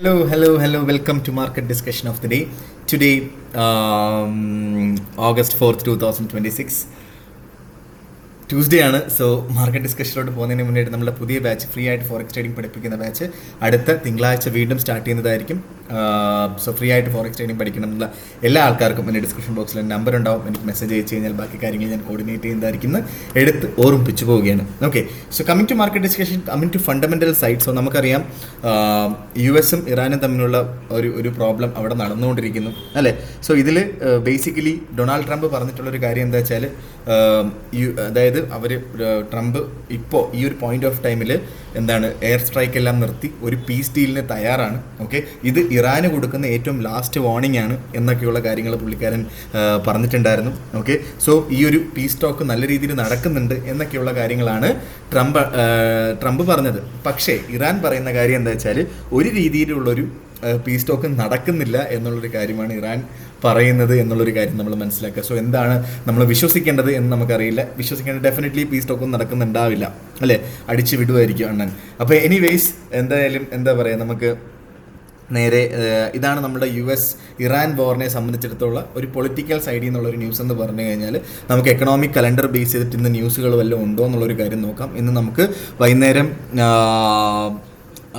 Hello. Welcome to Market Discussion of the Day. Today, August 4th, 2026. Tuesday ആണ്. So market ഡിസ്കഷനിലോട്ട് പോകുന്നതിന് മുന്നേറ്റ് നമ്മുടെ പുതിയ batch free ആയിട്ട് forex trading പഠിപ്പിക്കുന്ന ബാച്ച് അടുത്ത തിങ്കളാഴ്ച വീണ്ടും സ്റ്റാർട്ട് ചെയ്യുന്നതായിരിക്കും. സോ ഫ്രീ ആയിട്ട് ഫോറക്സ് ട്രേഡിംഗ് പഠിക്കണമെന്നുള്ള എല്ലാ ആൾക്കാർക്കും എൻ്റെ ഡിസ്ക്രിപ്ഷൻ ബോക്സിൽ നമ്പർ ഉണ്ടാവും. എനിക്ക് മെസ്സേജ് അയച്ചു കഴിഞ്ഞാൽ ബാക്കി കാര്യങ്ങൾ ഞാൻ കോർഡിനേറ്റ് ചെയ്യുന്നതായിരിക്കും എടുത്ത് ഓർമ്മിപ്പിച്ചു പോവുകയാണ്. Okay, so coming to market discussion, coming to fundamental side. So നമുക്കറിയാം US-ഉം ഇറാനും തമ്മിലുള്ള ഒരു പ്രോബ്ലം അവിടെ നടന്നുകൊണ്ടിരിക്കുന്നു അല്ലേ. സോ ഇതിൽ ബേസിക്കലി ഡൊണാൾഡ് ട്രംപ് പറഞ്ഞിട്ടുള്ളൊരു കാര്യം എന്താ വെച്ചാൽ, അതായത് ട്രംപ് ഇപ്പോൾ ഈ ഒരു പോയിന്റ് ഓഫ് ടൈമിൽ എയർ സ്ട്രൈക്ക് എല്ലാം നിർത്തി ഒരു പീസ് ഡീലിന് തയ്യാറാണ്. ഓക്കെ, ഇത് ഇറാന് കൊടുക്കുന്ന ഏറ്റവും ലാസ്റ്റ് വാർണിംഗ് ആണ് എന്നൊക്കെയുള്ള കാര്യങ്ങൾ പുള്ളിക്കാരൻ പറഞ്ഞിട്ടുണ്ടായിരുന്നു. ഓക്കെ, സോ ഈ ഒരു പീസ് ടോക്ക് നല്ല രീതിയിൽ നടക്കുന്നുണ്ട് എന്നൊക്കെയുള്ള കാര്യങ്ങളാണ് ട്രംപ് പറഞ്ഞത്. പക്ഷേ ഇറാൻ പറയുന്ന കാര്യം എന്താ വെച്ചാൽ ഒരു രീതിയിലുള്ളൊരു പീസ് ടോക്ക് നടക്കുന്നില്ല എന്നുള്ളൊരു കാര്യമാണ് ഇറാൻ പറയുന്നത് എന്നുള്ളൊരു കാര്യം നമ്മൾ മനസ്സിലാക്കുക. സോ എന്താണ് നമ്മൾ വിശ്വസിക്കേണ്ടത് എന്ന് നമുക്കറിയില്ല. വിശ്വസിക്കേണ്ടത് ഡെഫിനറ്റ്ലി പീസ് ടോക്കൊന്നും നടക്കുന്നുണ്ടാവില്ല അല്ലേ, അടിച്ചു വിടുമായിരിക്കും അണ്ണൻ. അപ്പോൾ എനിവേയ്സ് എന്തായാലും എന്താ പറയുക, നമുക്ക് നേരെ ഇതാണ് നമ്മുടെ US ഇറാൻ വാറിനെ സംബന്ധിച്ചിടത്തോളം ഒരു പൊളിറ്റിക്കൽ സൈഡിൽ നിന്നുള്ളൊരു ന്യൂസ് എന്ന് പറഞ്ഞു കഴിഞ്ഞാൽ നമുക്ക് എക്കണോമിക് കലണ്ടർ ബേസ് ചെയ്തിട്ട് ഇന്ന് ന്യൂസുകൾ വല്ലതും ഉണ്ടോ എന്നുള്ളൊരു കാര്യം നോക്കാം. ഇന്ന് നമുക്ക് വൈകുന്നേരം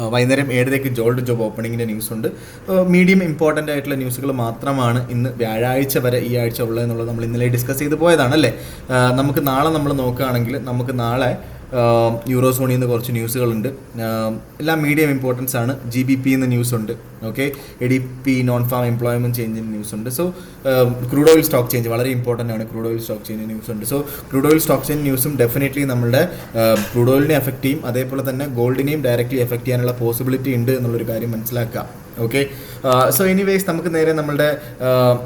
7:00 ജോൾഡ് ജോബ് ഓപ്പണിങ്ങിൻ്റെ ന്യൂസ് ഉണ്ട്. മീഡിയം ഇമ്പോർട്ടൻ്റ് ആയിട്ടുള്ള ന്യൂസുകൾ മാത്രമാണ് ഇന്ന് വ്യാഴാഴ്ച വരെ ഈ ആഴ്ച ഉള്ളത് എന്നുള്ളത് നമ്മൾ ഇന്നലെ ഡിസ്കസ് ചെയ്ത് പോയതാണല്ലേ. നമുക്ക് നാളെ നമ്മൾ നോക്കുകയാണെങ്കിൽ നമുക്ക് നാളെ യൂറോസോണിൽ നിന്ന് കുറച്ച് ന്യൂസുകളുണ്ട്. എല്ലാം മീഡിയം ഇമ്പോർട്ടൻസ് ആണ്. GBP എന്ന് ന്യൂസ് ഉണ്ട്. Okay, ADP non farm employment ചേഞ്ചിൻ്റെ ന്യൂസ് ഉണ്ട്. So crude oil stock change വളരെ ഇമ്പോർട്ടൻ്റ് ആണ്. Crude oil stock change news ഉണ്ട്. So crude oil stock change ന്യൂസും ഡെഫിനറ്റ്ലി നമ്മുടെ ക്രൂഡ് ഓയിലിനെ എഫക്റ്റ് ചെയ്യും, അതേപോലെ തന്നെ ഗോൾഡിനെയും ഡയറക്റ്റ്ലി എഫക്റ്റ് ചെയ്യാനുള്ള പോസിബിലിറ്റി ഉണ്ട് എന്നുള്ളൊരു കാര്യം മനസ്സിലാക്കാം. ഓക്കെ, സോ എനിവേയ്സ് നമുക്ക് നേരെ നമ്മളുടെ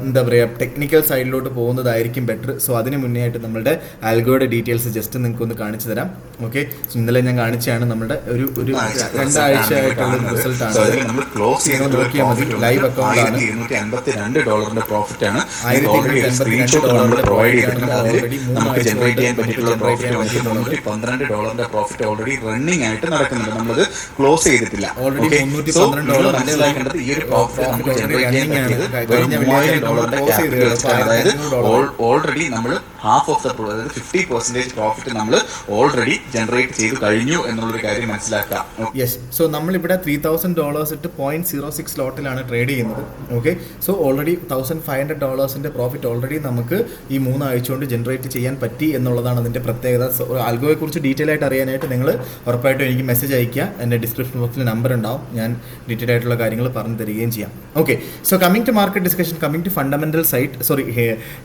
എന്താ പറയുക ടെക്നിക്കൽ സൈഡിലോട്ട് പോകുന്നതായിരിക്കും ബെറ്റർ. സോ അതിന് മുന്നേ ആയിട്ട് നമ്മളുടെ ആൽഗോയുടെ ഡീറ്റെയിൽസ് ജസ്റ്റ് നിങ്ങൾക്ക് ഒന്ന് കാണിച്ചു തരാം. ഓക്കെ, ഇന്നലെ ഞാൻ കാണിച്ചാണ് നമ്മുടെ ഒരു 2 ആഴ്ച ആയിട്ടുള്ള റിസൾട്ട് ആണ്. നോക്കിയാൽ മതി, ലൈവ് അക്കൗണ്ട് ആണ്. $182 പ്രോഫിറ്റ് ആണ്. $312 പ്രോഫിറ്റ് ഓൾറെഡി റണ്ണിംഗ് ആയിട്ട് നടക്കുന്നുണ്ട്. നമ്മളത് ക്ലോസ് ചെയ്തിട്ടില്ല. ഓൾറെഡി $312 ഈ ഒരു പ്രോഫിറ്റ് നമുക്ക് ജനറേറ്റ് ചെയ്യാൻ പറ്റിയത് $3000 അതായത് ഓൾറെഡി നമ്മൾ ഹാഫ് ഓഫ് ദ 50% പ്രോഫിറ്റ് നമ്മൾ ഓൾറെഡി ജനറേറ്റ് ചെയ്ത് കഴിഞ്ഞു എന്നുള്ളൊരു കാര്യം മനസ്സിലാക്കാം. യെസ്, സോ നമ്മളിവിടെ $3000 ഇട്ട് 0.06 ലോട്ടിലാണ് ട്രേഡ് ചെയ്യുന്നത്. Okay, so already $1500 profit already നമുക്ക് ഈ 3 ആഴ്ച കൊണ്ട് ജനറേറ്റ് ചെയ്യാൻ പറ്റി എന്നുള്ളതാണ് അതിൻ്റെ പ്രത്യേകത. ആൽഗോയെ കുറിച്ച് ഡീറ്റെയിൽ ആയിട്ട് അറിയാനായിട്ട് നിങ്ങൾ ഉറപ്പായിട്ടും എനിക്ക് മെസ്സേജ് അയക്കുക. എൻ്റെ ഡിസ്ക്രിപ്ഷൻ ബോക്സിൽ നമ്പർ ഉണ്ടാവും, ഞാൻ ഡീറ്റെയിൽ ആയിട്ടുള്ള കാര്യങ്ങൾ പറഞ്ഞു തരികയും ചെയ്യാം. Okay, so coming to market discussion, coming to fundamental side,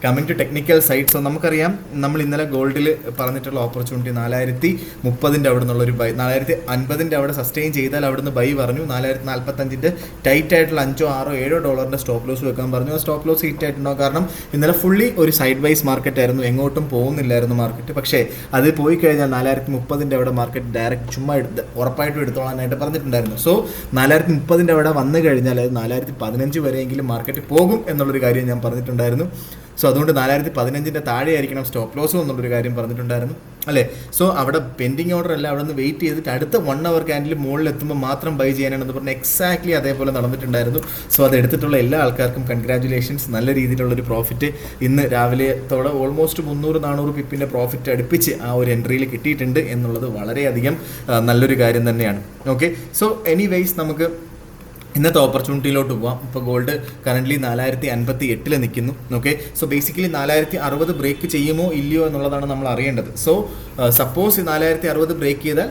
coming to technical side. So നമുക്കറിയാം നമ്മൾ ഇന്നലെ ഗോൾഡിൽ പറഞ്ഞിട്ടുള്ള ഓപ്പർച്യൂണിറ്റി 4050 അവിടെ നിന്നുള്ളൊരു ബൈ, 4050 അവിടെ സസ്റ്റെയിൻ ചെയ്താൽ അവിടുന്ന് ബൈ പറഞ്ഞു. 4045 ടൈറ്റ് ആയിട്ടുള്ള $5-6-7 സ്റ്റോപ്പ് ലോസ് വെക്കാൻ പറഞ്ഞു. ആ സ്റ്റോപ്പ് ലോസ് ഹിറ്റ് ആയിട്ടുണ്ടാവും. കാരണം ഇന്നലെ ഫുള്ളി ഒരു സൈഡ് വൈസ് മാർക്കറ്റ് ആയിരുന്നു, എങ്ങോട്ടും പോകുന്നില്ലായിരുന്നു മാർക്കറ്റ്. പക്ഷേ അത് പോയി കഴിഞ്ഞാൽ 4030 അവിടെ മാർക്കറ്റ് ഡയറക്റ്റ് ചുമ്മാ ഉറപ്പായിട്ടും എടുത്തോളാനായിട്ട് പറഞ്ഞിട്ടുണ്ടായിരുന്നു. സോ 4030 അവിടെ വന്നു കഴിഞ്ഞാൽ അത് 4015 വരെയെങ്കിലും മാർക്കറ്റ് പോകും എന്നുള്ളൊരു കാര്യം ഞാൻ പറഞ്ഞിട്ടുണ്ടായിരുന്നു. സോ അതുകൊണ്ട് 4015 താഴെ ആയിരിക്കണം സ്റ്റോപ്പ് ലോസും എന്നുള്ളൊരു കാര്യം പറഞ്ഞിട്ടുണ്ടായിരുന്നു അല്ലേ. സോ അവിടെ പെൻഡിങ് ഓർഡർ അല്ല, അവിടെ നിന്ന് വെയിറ്റ് ചെയ്തിട്ട് അടുത്ത 1 അവർ ക്യാൻഡിൽ മുകളിൽ എത്തുമ്പോൾ മാത്രം ബൈ ചെയ്യാനാണെന്ന് പറഞ്ഞാൽ എക്സാക്ട്ലി അതേപോലെ നടന്നിട്ടുണ്ടായിരുന്നു. സോ അത് എടുത്തിട്ടുള്ള എല്ലാ ആൾക്കാർക്കും കൺഗ്രാറ്റുലേഷൻസ്. നല്ല രീതിയിലുള്ളൊരു പ്രോഫിറ്റ് ഇന്ന് രാവിലെത്തോടെ ഓൾമോസ്റ്റ് 300-400 പിപ്പിൻ്റെ പ്രോഫിറ്റ് അടുപ്പിച്ച് ആ ഒരു എൻട്രിയിൽ കിട്ടിയിട്ടുണ്ട് എന്നുള്ളത് വളരെയധികം നല്ലൊരു കാര്യം തന്നെയാണ്. ഓക്കെ, സോ എനിവേയ്സ് നമുക്ക് ഇന്നത്തെ ഓപ്പർച്യൂണിറ്റിയിലോട്ട് പോവാം. ഇപ്പോൾ ഗോൾഡ് കറൻ്റ്ലി 4058 നിൽക്കുന്നു. ഓക്കെ, സോ ബേസിക്കലി 4060 ബ്രേക്ക് ചെയ്യുമോ ഇല്ലയോ എന്നുള്ളതാണ് നമ്മൾ അറിയേണ്ടത്. സോ സപ്പോസ് 4060 ബ്രേക്ക് ചെയ്താൽ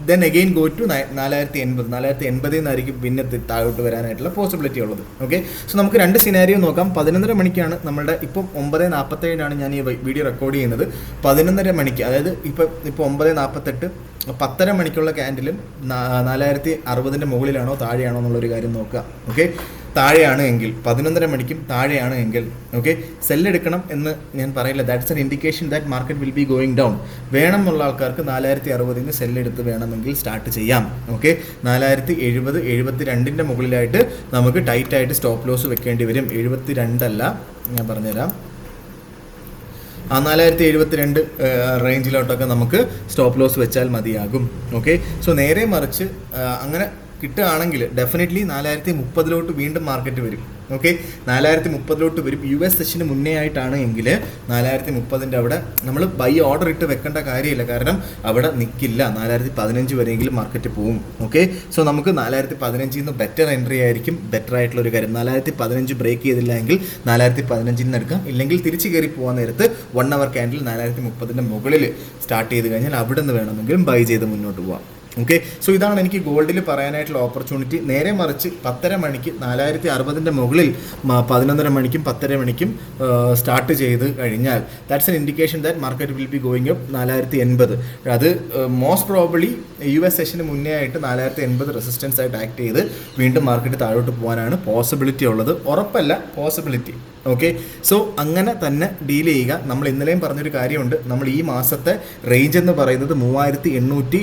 ദെൻ അഗെയിൻ ഗോ ടു 4080 എന്നായിരിക്കും പിന്നെ താഴോട്ട് വരാനായിട്ടുള്ള പോസിബിലിറ്റി ഉള്ളത്. ഓക്കെ, സോ നമുക്ക് 2 സിനാരിയോ നോക്കാം. 11:30 മണിക്കാണ് നമ്മളുടെ ഇപ്പം 9:47 ഞാൻ ഈ വീഡിയോ റെക്കോർഡ് ചെയ്യുന്നത്. 11:30 മണിക്ക്, അതായത് ഇപ്പോൾ 9:48 10:30 മണിക്കുള്ള ക്യാൻഡിലും 4060 മുകളിലാണോ താഴെയാണോ എന്നുള്ളൊരു കാര്യം നോക്കുക. ഓക്കെ, താഴെയാണ് എങ്കിൽ 11:30 മണിക്കും താഴെയാണ് എങ്കിൽ ഓക്കെ സെല്ലെടുക്കണം എന്ന് ഞാൻ പറയില്ല. That's an indication that market will be going down. വേണം എന്നുള്ള ആൾക്കാർക്ക് 4060 സെല്ലെടുത്ത് വേണമെങ്കിൽ സ്റ്റാർട്ട് ചെയ്യാം. ഓക്കെ, 4070-72 മുകളിലായിട്ട് നമുക്ക് ടൈറ്റായിട്ട് സ്റ്റോപ്പ് ലോസ് വെക്കേണ്ടി വരും. 72 അല്ല, ഞാൻ പറഞ്ഞുതരാം. 4072 റേഞ്ചിലോട്ടൊക്കെ നമുക്ക് സ്റ്റോപ്പ് ലോസ് വെച്ചാൽ മതിയാകും. ഓക്കെ, സോ നേരെ മറിച്ച് അങ്ങനെ കിട്ടുകയാണെങ്കിൽ ഡെഫിനറ്റ്ലി 4030 വീണ്ടും മാർക്കറ്റ് വരും. ഓക്കെ, 4030 വരും. US സെഷന് മുന്നേ ആയിട്ടാണ് എങ്കിൽ 4030 അവിടെ നമ്മൾ ബൈ ഓർഡർ ഇട്ട് വെക്കേണ്ട കാര്യമില്ല, കാരണം അവിടെ നിൽക്കില്ല. 4015 വരെയെങ്കിലും മാർക്കറ്റ് പോവും. ഓക്കെ, സോ നമുക്ക് 4015 ബെറ്റർ എൻട്രി ആയിരിക്കും, ബെറ്റർ ആയിട്ടുള്ള ഒരു കാര്യം. 4015 ബ്രേക്ക് ചെയ്തില്ല എങ്കിൽ 4015 എടുക്കാം, ഇല്ലെങ്കിൽ തിരിച്ച് കയറി പോകാൻ നേരത്ത് 1 hour ക്യാൻഡിൽ 4030 മുകളിൽ സ്റ്റാർട്ട് ചെയ്ത് കഴിഞ്ഞാൽ അവിടെ നിന്ന് വേണമെങ്കിലും ബൈ ചെയ്ത് മുന്നോട്ട് പോകാം. ഓക്കെ, സോ ഇതാണ് എനിക്ക് ഗോൾഡിൽ പറയാനായിട്ടുള്ള ഓപ്പർച്യൂണിറ്റി. നേരെ മറിച്ച് 10:30 മണിക്ക് 4060 മുകളിൽ 11:30 മണിക്കും 10:30 മണിക്കും സ്റ്റാർട്ട് ചെയ്ത് കഴിഞ്ഞാൽ that's an indication that market will be going up 4080. അത് മോസ്റ്റ് പ്രോബബ്ലി US സെഷന് മുന്നേ ആയിട്ട് 4080 റെസിസ്റ്റൻസ് ആയിട്ട് ആക്ട് ചെയ്ത് വീണ്ടും മാർക്കറ്റ് താഴോട്ട് പോകാനാണ് പോസിബിലിറ്റി ഉള്ളത്. ഉറപ്പല്ല, പോസിബിലിറ്റി. ഓക്കെ, സോ അങ്ങനെ തന്നെ ഡീൽ ചെയ്യുക. നമ്മൾ ഇന്നലെയും പറഞ്ഞൊരു കാര്യമുണ്ട്, നമ്മൾ ഈ മാസത്തെ റേഞ്ച് എന്ന് പറയുന്നത് 3930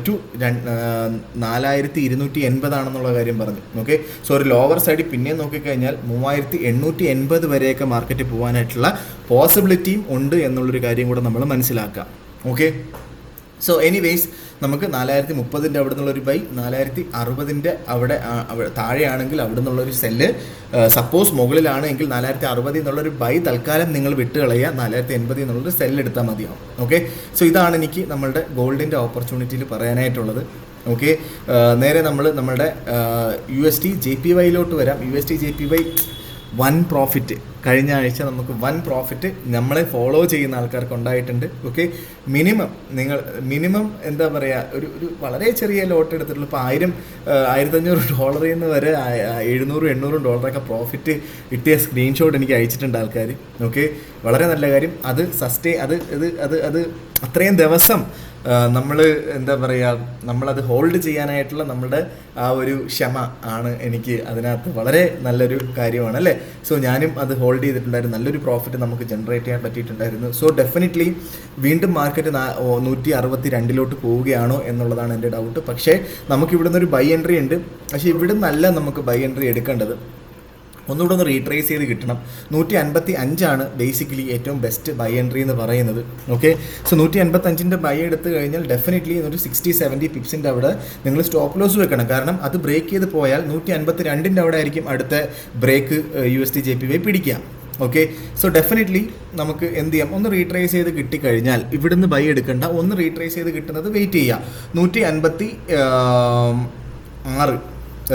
ടു 4280 ആണെന്നുള്ള കാര്യം പറഞ്ഞു. ഓക്കെ, സോ ഒരു ലോവർ സൈഡിൽ പിന്നെ നോക്കിക്കഴിഞ്ഞാൽ 3880 വരെയൊക്കെ മാർക്കറ്റ് പോകാനായിട്ടുള്ള പോസിബിലിറ്റിയും ഉണ്ട് എന്നുള്ളൊരു കാര്യം കൂടെ നമ്മൾ മനസ്സിലാക്കാം. ഓക്കെ, സോ എനിവേയ്സ് നമുക്ക് 4030 അവിടെ നിന്നുള്ളൊരു ബൈ, 4060 അവിടെ താഴെയാണെങ്കിൽ അവിടെ നിന്നുള്ളൊരു സെല്ല്, സപ്പോസ് മുകളിലാണെങ്കിൽ 4060 എന്നുള്ളൊരു ബൈ തൽക്കാലം നിങ്ങൾ വിട്ട് കളയുക, 4080 എന്നുള്ളൊരു സെല്ല് എടുത്താൽ മതിയാവും. ഓക്കെ, സോ ഇതാണ് എനിക്ക് നമ്മളുടെ ഗോൾഡിൻ്റെ ഓപ്പർച്യൂണിറ്റിയിൽ പറയാനായിട്ടുള്ളത്. ഓക്കെ, നേരെ നമ്മളുടെ USD JPYയിലോട്ട് വരാം. USD JPY വൺ പ്രോഫിറ്റ് കഴിഞ്ഞ ആഴ്ച നമുക്ക് വൺ പ്രോഫിറ്റ് നമ്മളെ ഫോളോ ചെയ്യുന്ന ആൾക്കാർക്ക് ഉണ്ടായിട്ടുണ്ട്. ഓക്കെ, മിനിമം എന്താ പറയുക, ഒരു വളരെ ചെറിയ ലോട്ട് എടുത്തിട്ടുള്ളൂ. ഇപ്പോൾ $1500 നിന്ന് വരെ $700-800 പ്രോഫിറ്റ് കിട്ടിയ സ്ക്രീൻഷോട്ട് എനിക്ക് അയച്ചിട്ടുണ്ട് ആൾക്കാർ. ഓക്കെ, വളരെ നല്ല കാര്യം. അത് അത് അത്രയും ദിവസം നമ്മൾ എന്താ പറയുക, നമ്മളത് ഹോൾഡ് ചെയ്യാനായിട്ടുള്ള നമ്മുടെ ആ ഒരു ക്ഷമ ആണ് എനിക്ക് അതിനകത്ത് വളരെ നല്ലൊരു കാര്യമാണ് അല്ലേ. സോ ഞാനും അത് ഹോൾഡ് ചെയ്തിട്ടുണ്ടായിരുന്നു, നല്ലൊരു പ്രോഫിറ്റ് നമുക്ക് ജനറേറ്റ് ചെയ്യാൻ പറ്റിയിട്ടുണ്ടായിരുന്നു. സോ ഡെഫിനറ്റ്ലി വീണ്ടും മാർക്കറ്റ് 162 പോവുകയാണോ എന്നുള്ളതാണ് എൻ്റെ ഡൗട്ട്. പക്ഷേ നമുക്ക് ഇവിടുന്ന് ഒരു ബൈ എൻട്രി ഉണ്ട്, പക്ഷേ ഇവിടെ നല്ല നമുക്ക് ബൈ എൻട്രി എടുക്കേണ്ടത്. ഒന്നുകൂടെ ഒന്ന് റീട്രേസ് ചെയ്ത് കിട്ടണം. 155 ബേസിക്കലി ഏറ്റവും ബെസ്റ്റ് ബൈ എൻട്രി എന്ന് പറയുന്നത്. ഓക്കെ, സോ 155 ബൈ എടുത്ത് കഴിഞ്ഞാൽ ഡെഫിനറ്റ്ലി ഒരു 60-70 പിപ്സിൻ്റെ അവിടെ നിങ്ങൾ സ്റ്റോപ്പ് ലോസ് വെക്കണം. കാരണം അത് ബ്രേക്ക് ചെയ്ത് പോയാൽ 152 അവിടെ ആയിരിക്കും അടുത്ത ബ്രേക്ക് USD JPY പിടിക്കാം. ഓക്കെ, സോ ഡെഫിനറ്റ്ലി നമുക്ക് എന്ത് ചെയ്യാം, ഒന്ന് റീട്രേസ് ചെയ്ത് കിട്ടിക്കഴിഞ്ഞാൽ ഇവിടുന്ന് ബൈ എടുക്കണ്ട, ഒന്ന് റീട്രേസ് ചെയ്ത് കിട്ടുന്നത് വെയിറ്റ് ചെയ്യാം. 156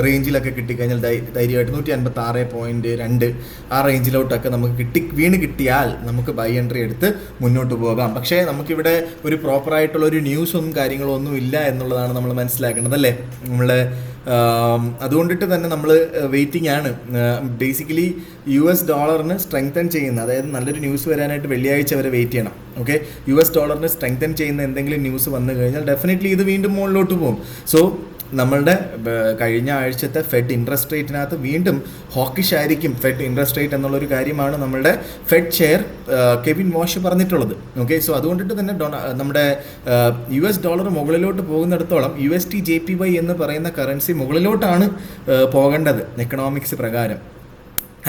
റേഞ്ചിലൊക്കെ കിട്ടിക്കഴിഞ്ഞാൽ ധൈര്യമായിട്ട് 156.2 ആ റേഞ്ചിലോട്ടൊക്കെ നമുക്ക് വീണ് കിട്ടിയാൽ നമുക്ക് ബൈ എൻട്രി എടുത്ത് മുന്നോട്ട് പോകാം. പക്ഷേ നമുക്കിവിടെ ഒരു പ്രോപ്പറായിട്ടുള്ള ഒരു ന്യൂസൊന്നും കാര്യങ്ങളോ ഒന്നും ഇല്ല എന്നുള്ളതാണ് നമ്മൾ മനസ്സിലാക്കേണ്ടത് അല്ലേ. നമ്മളെ അതുകൊണ്ടിട്ട് തന്നെ നമ്മൾ വെയിറ്റിംഗ് ആണ്. ബേസിക്കലി US ഡോളറിന് സ്ട്രെങ്തൻ ചെയ്യുന്ന, അതായത് നല്ലൊരു ന്യൂസ് വരാനായിട്ട് വെള്ളിയാഴ്ച വരെ വെയിറ്റ് ചെയ്യണം. ഓക്കെ, US ഡോളറിന് സ്ട്രെങ്തൻ ചെയ്യുന്ന എന്തെങ്കിലും ന്യൂസ് വന്നു കഴിഞ്ഞാൽ ഡെഫിനറ്റ്ലി ഇത് വീണ്ടും മുകളിലോട്ട് പോകും. സോ നമ്മളുടെ കഴിഞ്ഞ ആഴ്ചത്തെ ഫെഡ് ഇൻട്രസ്റ്റ് റേറ്റിനകത്ത് വീണ്ടും ഹോക്കിഷ് ആയിരിക്കും ഫെഡ് ഇൻട്രസ്റ്റ് റേറ്റ് എന്നുള്ളൊരു കാര്യമാണ് നമ്മളുടെ ഫെഡ് ചെയർ കെവിൻ വാഷ് പറഞ്ഞിട്ടുള്ളത്. ഓക്കെ, സോ അതുകൊണ്ടിട്ട് തന്നെ നമ്മുടെ US ഡോളർ മുകളിലോട്ട് പോകുന്നിടത്തോളം USD JPY എന്ന് പറയുന്ന കറൻസി മുകളിലോട്ടാണ് പോകേണ്ടത് എക്കണോമിക്സ് പ്രകാരം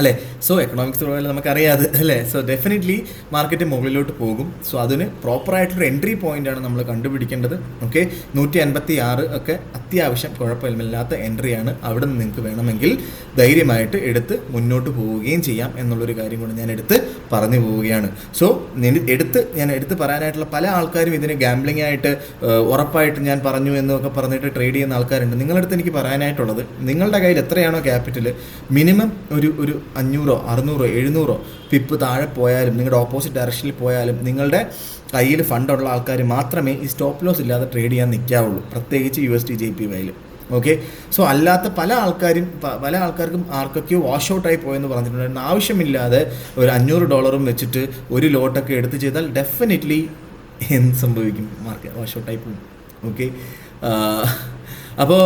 അല്ലേ. സോ എക്കണോമിക്സ് പ്രകാരം നമുക്കറിയാതെ അല്ലേ. സോ ഡെഫിനറ്റ്ലി മാർക്കറ്റ് മുകളിലോട്ട് പോകും. സോ അതിന് പ്രോപ്പറായിട്ടൊരു എൻട്രി പോയിൻ്റാണ് നമ്മൾ കണ്ടുപിടിക്കേണ്ടത്. ഓക്കെ, 156 ഒക്കെ അത്യാവശ്യം കുഴപ്പമില്ലാത്ത എൻട്രിയാണ്. അവിടെ നിന്ന് നിങ്ങൾക്ക് വേണമെങ്കിൽ ധൈര്യമായിട്ട് എടുത്ത് മുന്നോട്ട് പോവുകയും ചെയ്യാം എന്നുള്ളൊരു കാര്യം കൂടി ഞാൻ എടുത്ത് പറഞ്ഞു പോവുകയാണ്. സോ ഞാൻ എടുത്ത് പറയാനായിട്ടുള്ള പല ആൾക്കാരും ഇതിന് ഗാംബ്ലിംഗ് ആയിട്ട് ഉറപ്പായിട്ട് ഞാൻ പറഞ്ഞു എന്നൊക്കെ പറഞ്ഞിട്ട് ട്രേഡ് ചെയ്യുന്ന ആൾക്കാരുണ്ട്. നിങ്ങളടുത്ത് എനിക്ക് പറയാനായിട്ടുള്ളത്, നിങ്ങളുടെ കയ്യിൽ എത്രയാണോ ക്യാപിറ്റൽ, മിനിമം ഒരു 500, 600, 700 പിപ്പ് താഴെ പോയാലും, നിങ്ങളുടെ ഓപ്പോസിറ്റ് ഡയറക്ഷനിൽ പോയാലും നിങ്ങളുടെ കയ്യിൽ ഫണ്ടുള്ള ആൾക്കാർ മാത്രമേ ഈ സ്റ്റോപ്പ് ലോസ് ഇല്ലാതെ ട്രേഡ് ചെയ്യാൻ നിൽക്കാവുള്ളൂ, പ്രത്യേകിച്ച് USD JPYയിൽ. ഓക്കെ, സോ അല്ലാത്ത പല ആൾക്കാർക്കും ആർക്കൊക്കെയോ വാഷ് ഔട്ടായി പോയെന്ന് പറഞ്ഞിട്ടുണ്ടായിരുന്നു. ആവശ്യമില്ലാതെ ഒരു $500 വെച്ചിട്ട് ഒരു ലോട്ടൊക്കെ എടുത്ത് ചെയ്താൽ ഡെഫിനറ്റ്ലി എന്ത് സംഭവിക്കും, മാർക്കറ്റ് വാഷ് ഔട്ടായി പോകും. ഓക്കെ, അപ്പോൾ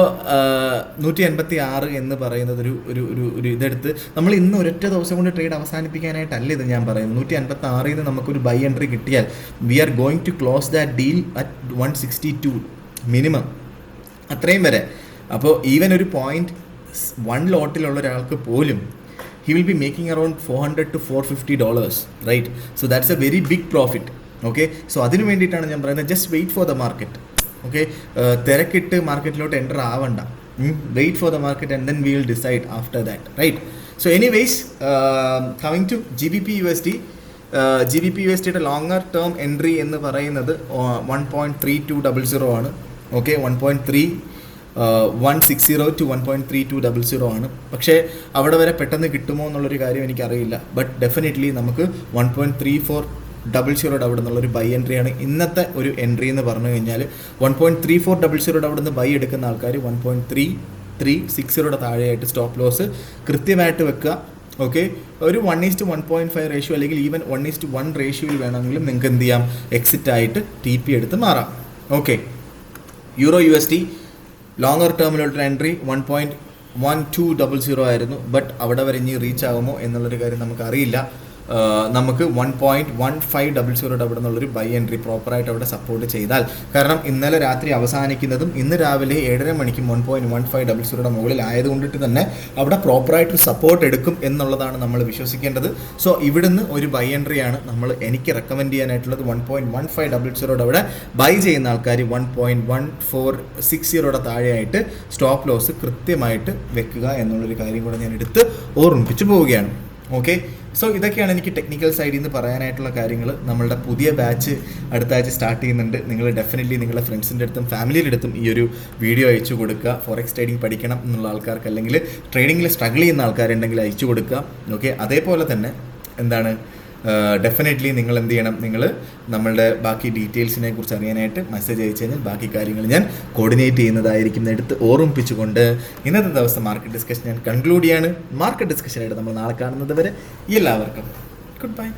156 എന്ന് പറയുന്നത് ഒരു ഇതെടുത്ത് നമ്മൾ ഇന്ന് ഒരൊറ്റ ദിവസം കൊണ്ട് ട്രേഡ് അവസാനിപ്പിക്കാനായിട്ടല്ല ഇത് ഞാൻ പറയുന്നത്. 156 നമുക്കൊരു ബൈ എൻട്രി കിട്ടിയാൽ we are going to close that deal at 162 minimum, അത്രയും വരെ. അപ്പോൾ ഈവൻ ഒരു .1 ലോട്ടിലുള്ള ഒരാൾക്ക് പോലും he will be making around $400 to $450, right? So that's a very big profit. Okay, so അതിനു വേണ്ടിയിട്ടാണ് ഞാൻ പറയുന്നത്, just wait for the market. Okay, തിരക്കിട്ട് മാർക്കറ്റിലോട്ട് എൻ്റർ ആവണ്ട. Wait for the market and then we will decide after that, right? So anyways, coming to GBP/USD. GBP/USDയുടെ longer term entry എന്ന് പറയുന്നത് 1.3200 ആണ്. ഓക്കെ, 1.3160 to 1.3200 ആണ്. പക്ഷേ അവിടെ വരെ പെട്ടെന്ന് കിട്ടുമോ എന്നുള്ളൊരു കാര്യം എനിക്കറിയില്ല. ബട്ട് ഡെഫിനറ്റ്ലി നമുക്ക് 1.3400 അവിടെ നിന്നുള്ളൊരു ബൈ എൻട്രിയാണ് ഇന്നത്തെ ഒരു എൻട്രി എന്ന് പറഞ്ഞു കഴിഞ്ഞാൽ. 1.3400 അവിടെ നിന്ന് ബൈ എടുക്കുന്ന ആൾക്കാർ 1.3360 താഴെയായിട്ട് സ്റ്റോപ്പ് ലോസ് കൃത്യമായിട്ട് വെക്കുക. ഓക്കെ, ഒരു 1:1.5 റേഷ്യോ അല്ലെങ്കിൽ ഈവൻ 1:1 റേഷ്യോയിൽ വേണമെങ്കിലും നിങ്ങൾക്ക് എന്ത് ചെയ്യാം, എക്സിറ്റ് ആയിട്ട് TP എടുത്ത് മാറാം. ഓക്കെ, EUR/USD ലോങ്ങർ ടേമിലോട്ട് എൻട്രി 1.1200 ആയിരുന്നു. ബട്ട് അവിടെ വരെ ഇനി റീച്ച് ആകുമോ എന്നുള്ളൊരു കാര്യം നമുക്കറിയില്ല. നമുക്ക് 1.1500 അവിടെ നിന്നുള്ളൊരു ബൈ എൻട്രി പ്രോപ്പറായിട്ട് അവിടെ സപ്പോർട്ട് ചെയ്താൽ, കാരണം ഇന്നലെ രാത്രി അവസാനിക്കുന്നതും ഇന്ന് രാവിലെ 7:30 മണിക്കും 1.1500 മുകളിൽ ആയതുകൊണ്ടിട്ട് തന്നെ അവിടെ പ്രോപ്പറായിട്ട് സപ്പോർട്ട് എടുക്കും എന്നുള്ളതാണ് നമ്മൾ വിശ്വസിക്കേണ്ടത്. സോ ഇവിടുന്ന് ഒരു ബൈ എൻട്രിയാണ് എനിക്ക് റെക്കമെൻഡ് ചെയ്യാനായിട്ടുള്ളത്. 1.1500 അവിടെ ബൈ ചെയ്യുന്ന ആൾക്കാർ 1.1460 താഴെയായിട്ട് സ്റ്റോപ്പ് ലോസ് കൃത്യമായിട്ട് വെക്കുക എന്നുള്ളൊരു കാര്യം കൂടെ ഞാൻ എടുത്ത് ഓർമ്മിപ്പിച്ച് പോവുകയാണ്. ഓക്കെ, സോ ഇതൊക്കെയാണ് എനിക്ക് ടെക്നിക്കൽ സൈഡിൽ നിന്ന് പറയാനായിട്ടുള്ള കാര്യങ്ങൾ. നമ്മളുടെ പുതിയ ബാച്ച് അടുത്ത ആഴ്ച സ്റ്റാർട്ട് ചെയ്യുന്നുണ്ട്. നിങ്ങൾ ഡെഫിനറ്റ്ലി നിങ്ങളുടെ ഫ്രണ്ട്സിൻ്റെ അടുത്തും ഫാമിലിയുടെ അടുത്തും ഈ ഒരു വീഡിയോ അയച്ചു കൊടുക്കുക. ഫോറക്സ് ട്രേഡിംഗ് പഠിക്കണം എന്നുള്ള ആൾക്കാർക്ക്, അല്ലെങ്കിൽ ട്രേഡിങ്ങിൽ സ്ട്രഗിൾ ചെയ്യുന്ന ആൾക്കാരുണ്ടെങ്കിൽ അയച്ചു കൊടുക്കുക. ഓക്കെ, അതേപോലെ തന്നെ എന്താണ്, ഡെഫിനറ്റ്ലി നിങ്ങൾ എന്ത് ചെയ്യണം, നിങ്ങൾ നമ്മളുടെ ബാക്കി ഡീറ്റെയിൽസിനെ കുറിച്ച് അറിയാനായിട്ട് മെസ്സേജ് അയച്ചു കഴിഞ്ഞാൽ ബാക്കി കാര്യങ്ങൾ ഞാൻ കോർഡിനേറ്റ് ചെയ്യുന്നതായിരിക്കും എടുത്ത് ഓർമ്മിപ്പിച്ചുകൊണ്ട് ഇന്നത്തെ ദിവസം മാർക്കറ്റ് ഡിസ്കഷൻ ഞാൻ കൺക്ലൂഡ് ചെയ്യാണ്. മാർക്കറ്റ് ഡിസ്കഷനായിട്ട് നമ്മൾ നാളെ കാണുന്നത് വരെ എല്ലാവർക്കും ഗുഡ് ബൈ.